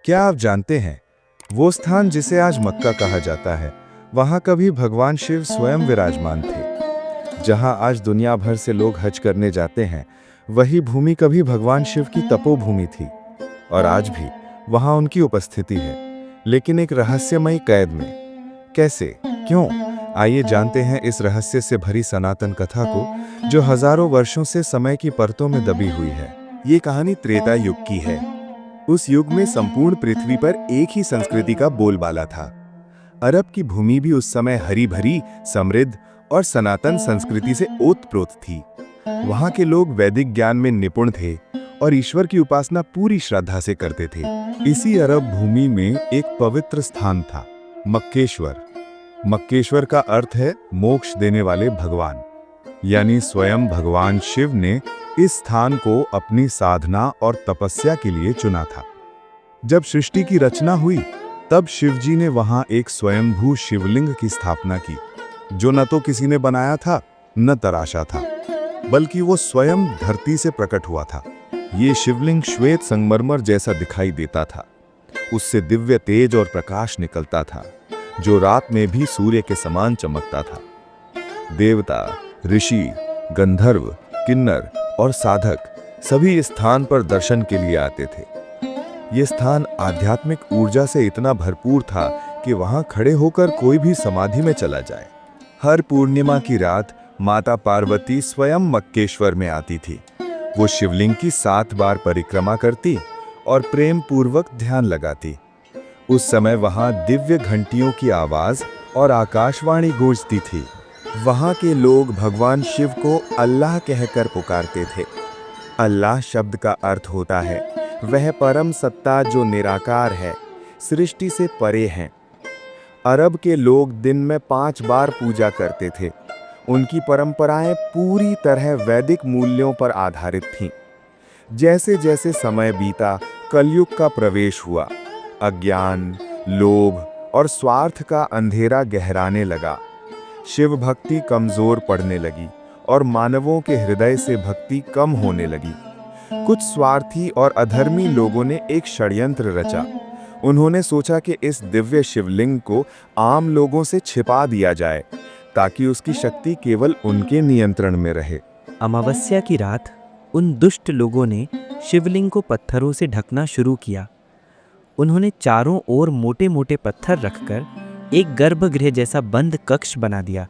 क्या आप जानते हैं, वो स्थान जिसे आज मक्का कहा जाता है, वहां कभी भगवान शिव स्वयं विराजमान थे। जहां आज दुनिया भर से लोग हज करने जाते हैं, वही भूमि कभी भगवान शिव की तपोभूमि थी और आज भी वहां उनकी उपस्थिति है, लेकिन एक रहस्यमयी कैद में। कैसे, क्यों? आइए जानते हैं इस रहस्य से भरी सनातन कथा को, जो हजारों वर्षों से समय की परतों में दबी हुई है। ये कहानी त्रेता युग की है। उस युग में संपूर्ण पृथ्वी पर एक ही संस्कृति का बोलबाला था। अरब की भूमि भी उस समय हरी भरी, समृद्ध और सनातन संस्कृति से ओतप्रोत थी। वहां के लोग वैदिक ज्ञान में निपुण थे और ईश्वर की उपासना पूरी श्रद्धा से करते थे। इसी अरब भूमि में एक पवित्र स्थान था, मक्केश्वर। मक्केश्वर का अर्थ है मोक्ष देने वाले भगवान, यानी स्वयं भगवान शिव ने इस स्थान को अपनी साधना और तपस्या के लिए चुना था। जब सृष्टि की रचना हुई, तब शिवजी ने वहां एक स्वयंभू शिवलिंग की स्थापना की, जो न तो किसी ने बनाया था न तराशा था, बल्कि वो स्वयं धरती से प्रकट हुआ था। ये शिवलिंग श्वेत संगमरमर जैसा दिखाई देता था। उससे दिव्य तेज और प्रकाश निकलता था, जो रात में भी सूर्य के समान चमकता था। देवता, ऋषि, गंधर्व, किन्नर और साधक सभी इस स्थान पर दर्शन के लिए आते थे। ये स्थान आध्यात्मिक ऊर्जा से इतना भरपूर था कि वहां खड़े होकर कोई भी समाधि में चला जाए। हर पूर्णिमा की रात माता पार्वती स्वयं मक्केश्वर में आती थी। वो शिवलिंग की 7 बार परिक्रमा करती और प्रेम पूर्वक ध्यान लगाती। उस समय वहां दिव्य घंटियों की आवाज और आकाशवाणी गूंजती थी। वहां के लोग भगवान शिव को अल्लाह कहकर पुकारते थे। अल्लाह शब्द का अर्थ होता है वह परम सत्ता जो निराकार है, सृष्टि से परे हैं। अरब के लोग दिन में 5 बार पूजा करते थे। उनकी परंपराएं पूरी तरह वैदिक मूल्यों पर आधारित थीं। जैसे जैसे समय बीता, कलयुग का प्रवेश हुआ। अज्ञान, लोभ और स्वार्थ का अंधेरा गहराने लगा। शिव भक्ति कमजोर पड़ने लगी और मानवों के हृदय से भक्ति कम होने लगी। कुछ स्वार्थी और अधर्मी लोगों ने एक षड्यंत्र रचा। उन्होंने सोचा कि इस दिव्य शिवलिंग को आम लोगों से छिपा दिया जाए, ताकि उसकी शक्ति केवल उनके नियंत्रण में रहे। अमावस्या की रात उन दुष्ट लोगों ने शिवलिंग को पत्थरों से ढकना शुरू किया। उन्होंने चारों ओर मोटे मोटे पत्थर रखकर एक गर्भगृह जैसा बंद कक्ष बना दिया,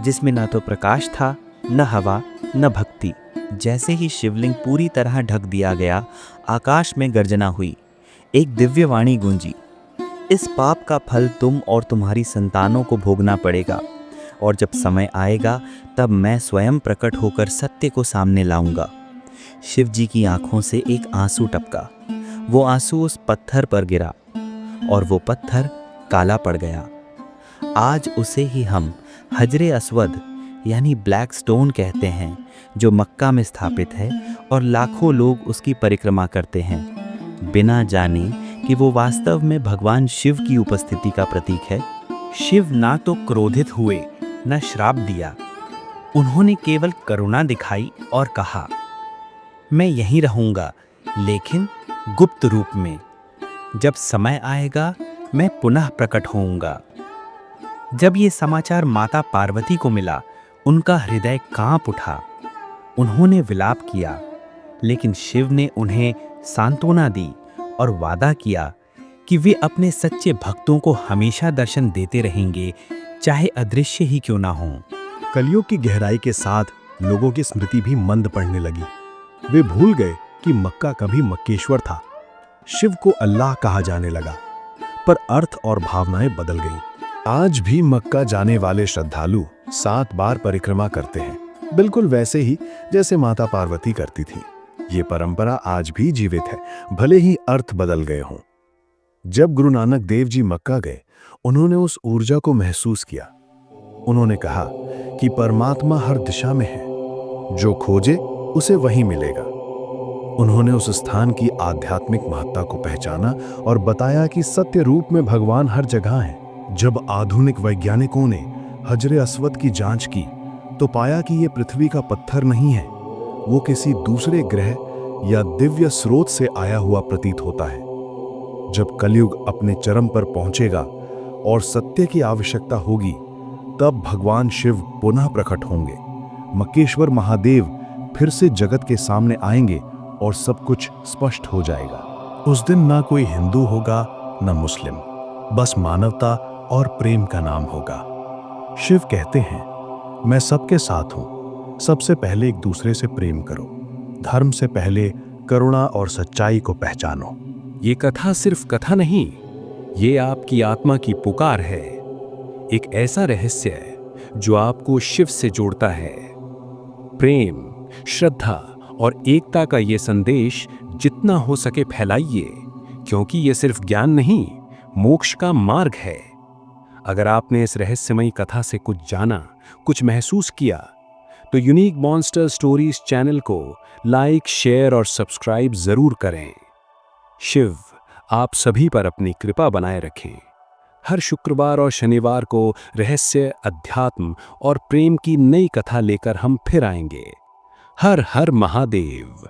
जिसमें ना तो प्रकाश था, न हवा, न भक्ति। जैसे ही शिवलिंग पूरी तरह ढक दिया गया, आकाश में गर्जना हुई। एक दिव्य वाणी गूंजी, इस पाप का फल तुम और तुम्हारी संतानों को भोगना पड़ेगा, और जब समय आएगा तब मैं स्वयं प्रकट होकर सत्य को सामने लाऊंगा। शिव जी की आंखों से एक आंसू टपका। वो आंसू उस पत्थर पर गिरा और वो पत्थर काला पड़ गया। आज उसे ही हम हजरे अस्वद यानी ब्लैक स्टोन कहते हैं, जो मक्का में स्थापित है और लाखों लोग उसकी परिक्रमा करते हैं, बिना जाने कि वो वास्तव में भगवान शिव की उपस्थिति का प्रतीक है। शिव ना तो क्रोधित हुए न श्राप दिया। उन्होंने केवल करुणा दिखाई और कहा, मैं यहीं रहूंगा, लेकिन गुप्त रूप में। जब समय आएगा मैं पुनः प्रकट होऊंगा। जब ये समाचार माता पार्वती को मिला, उनका हृदय कांप उठा। उन्होंने विलाप किया, लेकिन शिव ने उन्हें सांत्वना दी और वादा किया कि वे अपने सच्चे भक्तों को हमेशा दर्शन देते रहेंगे, चाहे अदृश्य ही क्यों ना हों। कलयुग की गहराई के साथ लोगों की स्मृति भी मंद पड़ने लगी। वे भूल गए कि मक्का कभी मक्केश्वर था। शिव को अल्लाह कहा जाने लगा, पर अर्थ और भावनाएं बदल गईं। आज भी मक्का जाने वाले श्रद्धालु 7 बार परिक्रमा करते हैं, बिल्कुल वैसे ही जैसे माता पार्वती करती थी। ये परंपरा आज भी जीवित है, भले ही अर्थ बदल गए हों। जब गुरु नानक देव जी मक्का गए, उन्होंने उस ऊर्जा को महसूस किया। उन्होंने कहा कि परमात्मा हर दिशा में है, जो खोजे उसे वही मिलेगा। उन्होंने उस स्थान की आध्यात्मिक महत्ता को पहचाना और बताया कि सत्य रूप में भगवान हर जगह है। जब आधुनिक वैज्ञानिकों ने हजरे अस्वद की जांच की, तो पाया कि यह पृथ्वी का पत्थर नहीं है, वो किसी दूसरे ग्रह या दिव्य स्रोत से आया हुआ प्रतीत होता है। जब कलयुग अपने चरम पर पहुंचेगा और सत्य की आवश्यकता होगी, तब भगवान शिव पुनः प्रकट होंगे। मक्केश्वर महादेव फिर से जगत के सामने आएंगे और सब कुछ स्पष्ट हो जाएगा। उस दिन ना कोई हिंदू होगा न मुस्लिम, बस मानवता और प्रेम का नाम होगा। शिव कहते हैं, मैं सबके साथ हूं, सबसे पहले एक दूसरे से प्रेम करो, धर्म से पहले करुणा और सच्चाई को पहचानो। ये कथा सिर्फ कथा नहीं, ये आपकी आत्मा की पुकार है, एक ऐसा रहस्य जो आपको शिव से जोड़ता है। प्रेम, श्रद्धा और एकता का ये संदेश जितना हो सके फैलाइए, क्योंकि ये सिर्फ ज्ञान नहीं, मोक्ष का मार्ग है। अगर आपने इस रहस्यमयी कथा से कुछ जाना, कुछ महसूस किया, तो यूनिक मॉन्स्टर स्टोरीज चैनल को लाइक, शेयर और सब्सक्राइब जरूर करें। शिव आप सभी पर अपनी कृपा बनाए रखें। हर शुक्रवार और शनिवार को रहस्य, अध्यात्म और प्रेम की नई कथा लेकर हम फिर आएंगे। हर हर महादेव।